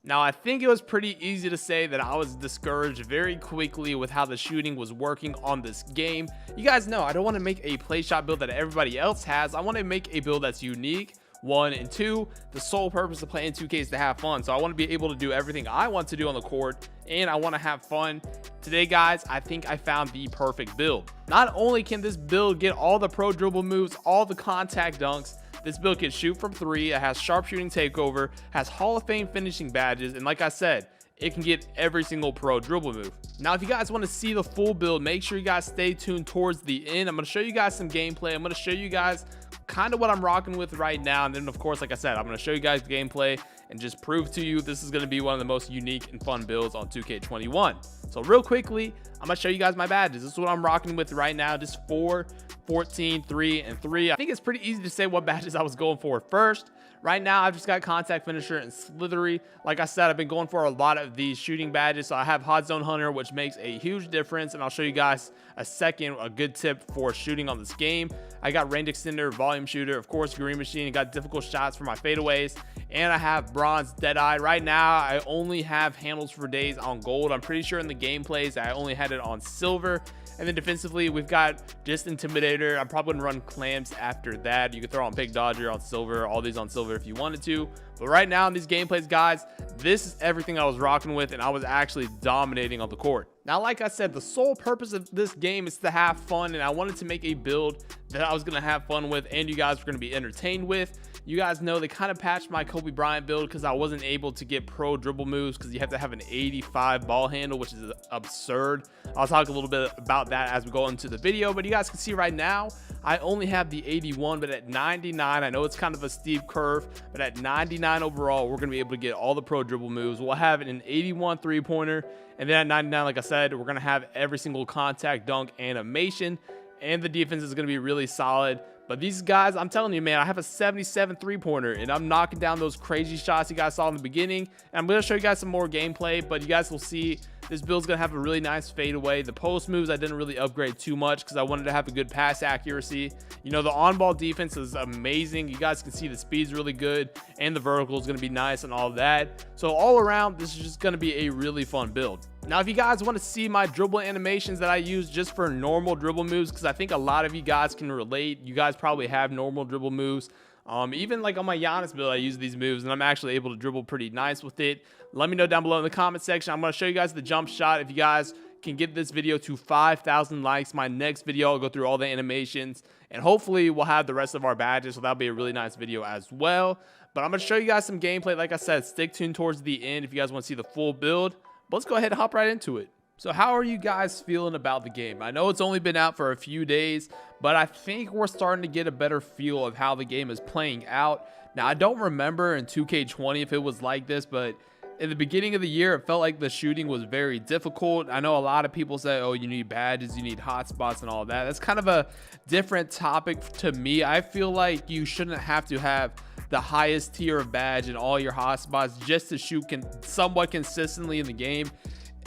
Now, I think it was pretty easy to say that I was discouraged very quickly with how the shooting was working on this game. You guys know I don't want to make a play shot build that everybody else has. I want to make a build that's unique. 1 and 2, the sole purpose of playing 2K is to have fun. So I want to be able to do everything I want to do on the court, and I want to have fun. Today, guys, I think I found the perfect build. Not only can this build get all the pro dribble moves, all the contact dunks, this build can shoot from 3, it has sharpshooting takeover, has Hall of Fame finishing badges, and like I said, it can get every single pro dribble move. Now, if you guys want to see the full build, make sure you guys stay tuned towards the end. I'm going to show you guys some gameplay. I'm going to show you guys kind of what I'm rocking with right now, and then of course, like I said, I'm going to show you guys gameplay and just prove to you this is going to be one of the most unique and fun builds on 2K21. So real quickly, I'm going to show you guys my badges. This is what I'm rocking with right now, just 4, 14, 3, and 3. I think it's pretty easy to say what badges I was going for first. Right now, I've just got contact finisher and slithery. Like I said, I've been going for a lot of these shooting badges. So I have hot zone hunter, which makes a huge difference, and I'll show you guys a good tip for shooting on this game. I got range extender, volume shooter, of course, green machine. Got difficult shots for my fadeaways, and I have bronze deadeye. Right now, I only have handles for days on gold. I'm pretty sure in the gameplays I only had it on silver. And then defensively, we've got just intimidator. I'm probably gonna run clamps after that. You can throw on pig dodger on silver, all these on silver if you wanted to. But right now in these gameplays, guys, this is everything I was rocking with, and I was actually dominating on the court. Now, like I said, the sole purpose of this game is to have fun, and I wanted to make a build that I was gonna have fun with and you guys were gonna be entertained with. You guys know they kind of patched my Kobe Bryant build because I wasn't able to get pro dribble moves because you have to have an 85 ball handle, which is absurd. I'll talk a little bit about that as we go into the video, but you guys can see right now I only have the 81, but at 99, I know it's kind of a steep curve, but at 99 overall, we're going to be able to get all the pro dribble moves. We'll have an 81 three-pointer, and then at 99, like I said, we're going to have every single contact dunk animation, and the defense is going to be really solid. But these guys, I'm telling you, man, I have a 77 three-pointer, and I'm knocking down those crazy shots you guys saw in the beginning. And I'm going to show you guys some more gameplay, but you guys will see this build's going to have a really nice fadeaway. The post moves, I didn't really upgrade too much because I wanted to have a good pass accuracy. You know, the on-ball defense is amazing. You guys can see the speed's really good, and the vertical is going to be nice and all that. So all around, this is just going to be a really fun build. Now, if you guys want to see my dribble animations that I use just for normal dribble moves, because I think a lot of you guys can relate, you guys probably have normal dribble moves. Even like on my Giannis build, I use these moves, and I'm actually able to dribble pretty nice with it. Let me know down below in the comment section. I'm going to show you guys the jump shot. If you guys can get this video to 5,000 likes, my next video, I'll go through all the animations, and hopefully we'll have the rest of our badges, so that'll be a really nice video as well. But I'm going to show you guys some gameplay. Like I said, stick tuned towards the end if you guys want to see the full build. But let's go ahead and hop right into it. So how are you guys feeling about the game? I know it's only been out for a few days, but I think we're starting to get a better feel of how the game is playing out. Now, I don't remember in 2K20 if it was like this, but in the beginning of the year, it felt like the shooting was very difficult. I know a lot of people say, oh, you need badges, you need hotspots and all that. That's kind of a different topic to me. I feel like you shouldn't have to have the highest tier of badge in all your hotspots just to shoot somewhat consistently in the game.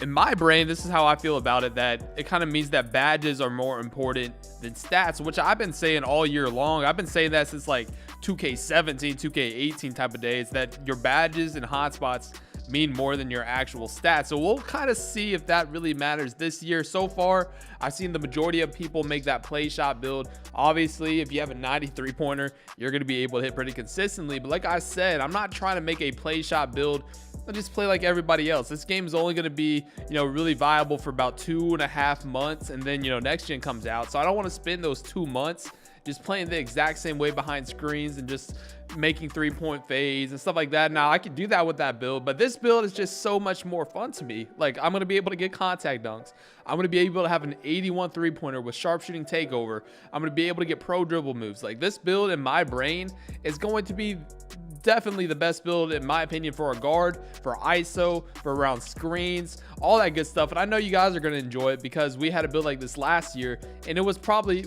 In my brain, this is how I feel about it, that it kind of means that badges are more important than stats, which I've been saying all year long. I've been saying that since like 2K17, 2K18 type of days, that your badges and hotspots mean more than your actual stats. So we'll kind of see if that really matters this year. So far, I've seen the majority of people make that play shot build. Obviously, if you have a 93 pointer, you're going to be able to hit pretty consistently. But like I said, I'm not trying to make a play shot build. I'll just play like everybody else. This game is only going to be, really viable for about 2.5 months, and then, next gen comes out. So I don't want to spend those 2 months just playing the exact same way behind screens and just making 3-point fades and stuff like that. Now, I could do that with that build, but this build is just so much more fun to me. Like, I'm going to be able to get contact dunks. I'm going to be able to have an 81 three-pointer with sharpshooting takeover. I'm going to be able to get pro dribble moves. Like, this build in my brain is going to be definitely the best build in my opinion for a guard, for ISO, for around screens, all that good stuff. And I know you guys are going to enjoy it because we had a build like this last year, and it was probably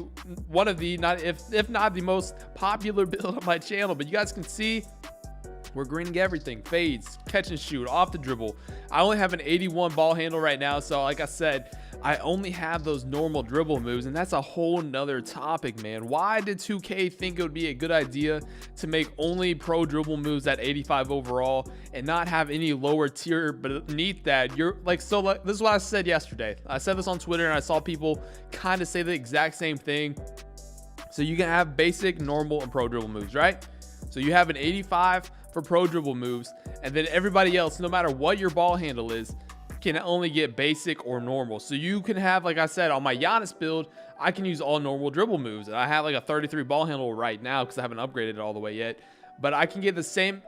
one of the, if not the most popular build on my channel. But you guys can see we're greening everything, fades, catch and shoot, off the dribble. I only have an 81 ball handle right now, so like I said, I only have those normal dribble moves, and that's a whole nother topic, man. Why did 2K think it would be a good idea to make only pro dribble moves at 85 overall and not have any lower tier beneath that? This is what I said yesterday. I said this on Twitter, and I saw people kind of say the exact same thing. So you can have basic, normal, and pro dribble moves, right? So you have an 85 for pro dribble moves, and then everybody else, no matter what your ball handle is, can only get basic or normal. So you can have, like I said, on my Giannis build, I can use all normal dribble moves, and I have like a 33 ball handle right now because I haven't upgraded it all the way yet. But I can get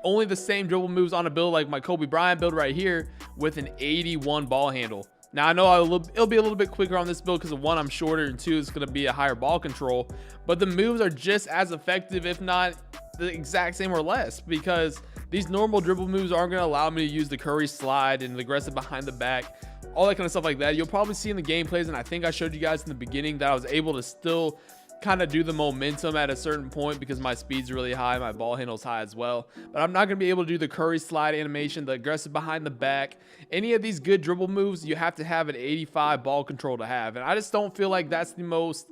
only the same dribble moves on a build like my Kobe Bryant build right here with an 81 ball handle. Now, I know it'll be a little bit quicker on this build because, one, I'm shorter, and two, it's going to be a higher ball control. But the moves are just as effective, if not the exact same or less, because these normal dribble moves aren't going to allow me to use the Curry slide and the aggressive behind the back, all that kind of stuff like that. You'll probably see in the gameplays, and I think I showed you guys in the beginning that I was able to still kind of do the momentum at a certain point because my speed's really high, my ball handle's high as well. But I'm not going to be able to do the Curry slide animation, the aggressive behind the back, any of these good dribble moves. You have to have an 85 ball control to have, and I just don't feel like that's the most,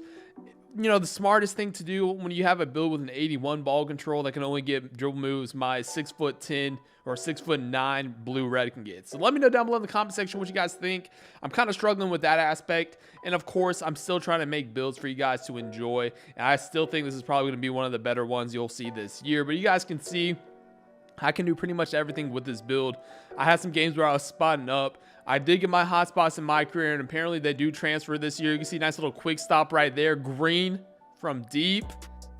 the smartest thing to do when you have a build with an 81 ball control that can only get dribble moves my 6'10" or 6'9" blue red can get. So let me know down below in the comment section what you guys think. I'm kind of struggling with that aspect, and of course I'm still trying to make builds for you guys to enjoy, and I still think this is probably going to be one of the better ones you'll see this year. But you guys can see I can do pretty much everything with this build. I had some games where I was spotting up. I did get my hotspots in my career, and apparently they do transfer this year. You can see a nice little quick stop right there, green from deep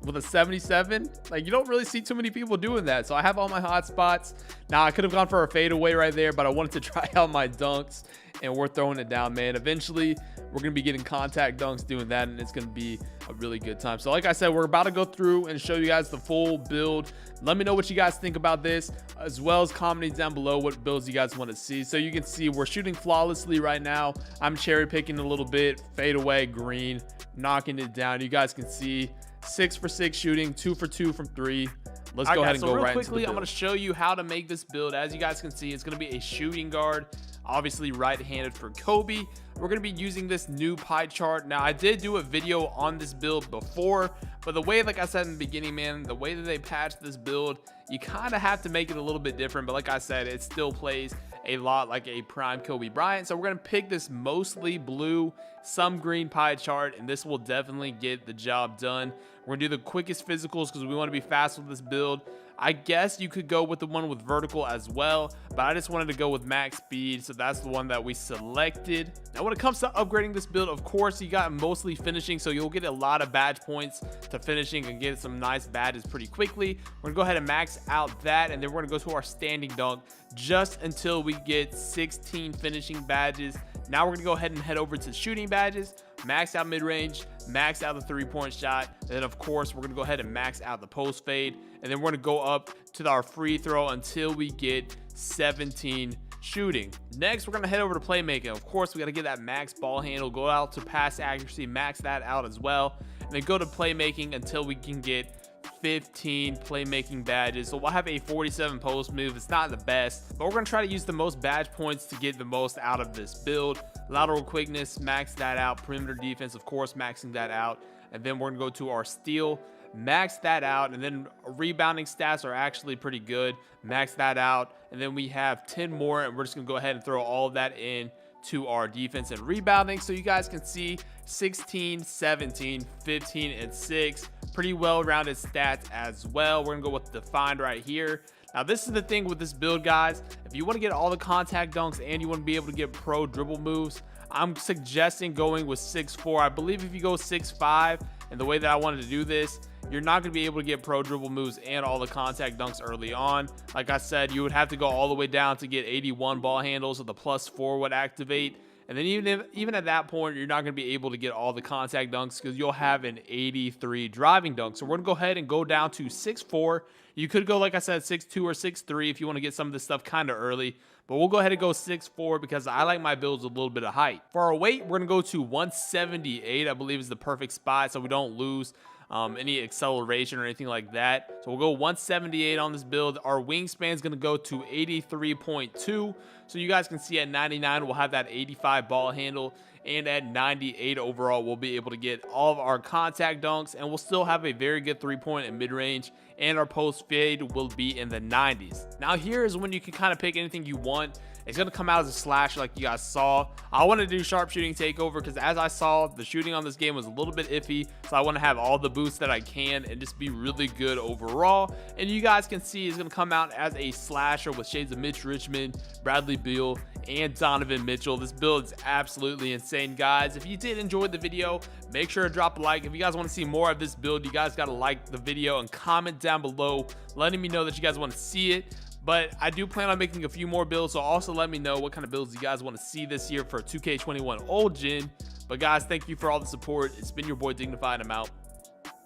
with a 77. Like, you don't really see too many people doing that. So I have all my hotspots. Now, I could have gone for a fadeaway right there, but I wanted to try out my dunks, and we're throwing it down, man. Eventually, we're going to be getting contact dunks doing that, and it's going to be a really good time. So like I said, we're about to go through and show you guys the full build. Let me know what you guys think about this, as well as commenting down below what builds you guys want to see. So you can see we're shooting flawlessly right now. I'm cherry picking a little bit, fade away, green, knocking it down. You guys can see 6 for 6 shooting, 2 for 2 from 3. Let's go ahead and go right into the build. I'm going to show you how to make this build. As you guys can see, it's going to be a shooting guard, obviously right-handed for Kobe. We're going to be using this new pie chart. Now, I did do a video on this build before, but the way, like I said in the beginning, man, the way that they patched this build, you kind of have to make it a little bit different. But like I said, it still plays a lot like a prime Kobe Bryant. So we're going to pick this mostly blue, some green pie chart, and this will definitely get the job done. We're going to do the quickest physicals because we want to be fast with this build. I guess you could go with the one with vertical as well, but I just wanted to go with max speed, so that's the one that we selected. Now, when it comes to upgrading this build, of course, you got mostly finishing, so you'll get a lot of badge points to finishing and get some nice badges pretty quickly. We're going to go ahead and max out that, and then we're going to go to our standing dunk just until we get 16 finishing badges. Now we're going to go ahead and head over to shooting badges, max out mid-range, max out the three-point shot, and then of course we're going to go ahead and max out the post fade, and then we're going to go up to our free throw until we get 17 shooting. Next, we're going to head over to playmaking. Of course, we got to get that max ball handle, go out to pass accuracy, max that out as well, and then go to playmaking until we can get 15 playmaking badges. So we'll have a 47 post move. It's not the best, but we're going to try to use the most badge points to get the most out of this build. Lateral quickness, max that out. Perimeter defense, of course, maxing that out. And then we're going to go to our steal, max that out. And then rebounding stats are actually pretty good. Max that out. And then we have 10 more, and we're just going to go ahead and throw all of that in to our defense and rebounding. So you guys can see 16, 17, 15, and 6. Pretty well-rounded stats as well. We're gonna go with defined right here. Now, this is the thing with this build, guys. If you want to get all the contact dunks and you want to be able to get pro dribble moves, I'm suggesting going with 6'4". I believe if you go 6'5", and the way that I wanted to do this, you're not going to be able to get pro dribble moves and all the contact dunks early on. Like I said, you would have to go all the way down to get 81 ball handles, so the +4 would activate. And then even at that point, you're not going to be able to get all the contact dunks because you'll have an 83 driving dunk. So we're going to go ahead and go down to 6'4". You could go, like I said, 6'2" or 6'3" if you want to get some of this stuff kind of early. But we'll go ahead and go 6'4" because I like my builds with a little bit of height. For our weight, we're going to go to 178, I believe is the perfect spot, so we don't lose any acceleration or anything like that. So we'll go 178 on this build. Our wingspan is going to go to 83.2. So you guys can see at 99, we'll have that 85 ball handle. and at 98 overall we'll be able to get all of our contact dunks, and we'll still have a very good 3-point and mid-range, and our post fade will be in the 90s. Now here is when you can kind of pick anything you want. It's going to come out as a slasher like you guys saw. I want to do sharpshooting takeover because as I saw, the shooting on this game was a little bit iffy, so I want to have all the boosts that I can and just be really good overall. And you guys can see it's going to come out as a slasher with shades of Mitch Richmond, Bradley Beal, and Donovan Mitchell. This build is absolutely insane, guys. If you did enjoy the video, make sure to drop a like. If you guys want to see more of this build, you guys got to like the video and comment down below letting me know that you guys want to see it. But I do plan on making a few more builds, so also let me know what kind of builds you guys want to see this year for 2K21 Old Gen. But guys, thank you for all the support. It's been your boy Dignified. I'm out.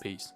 Peace.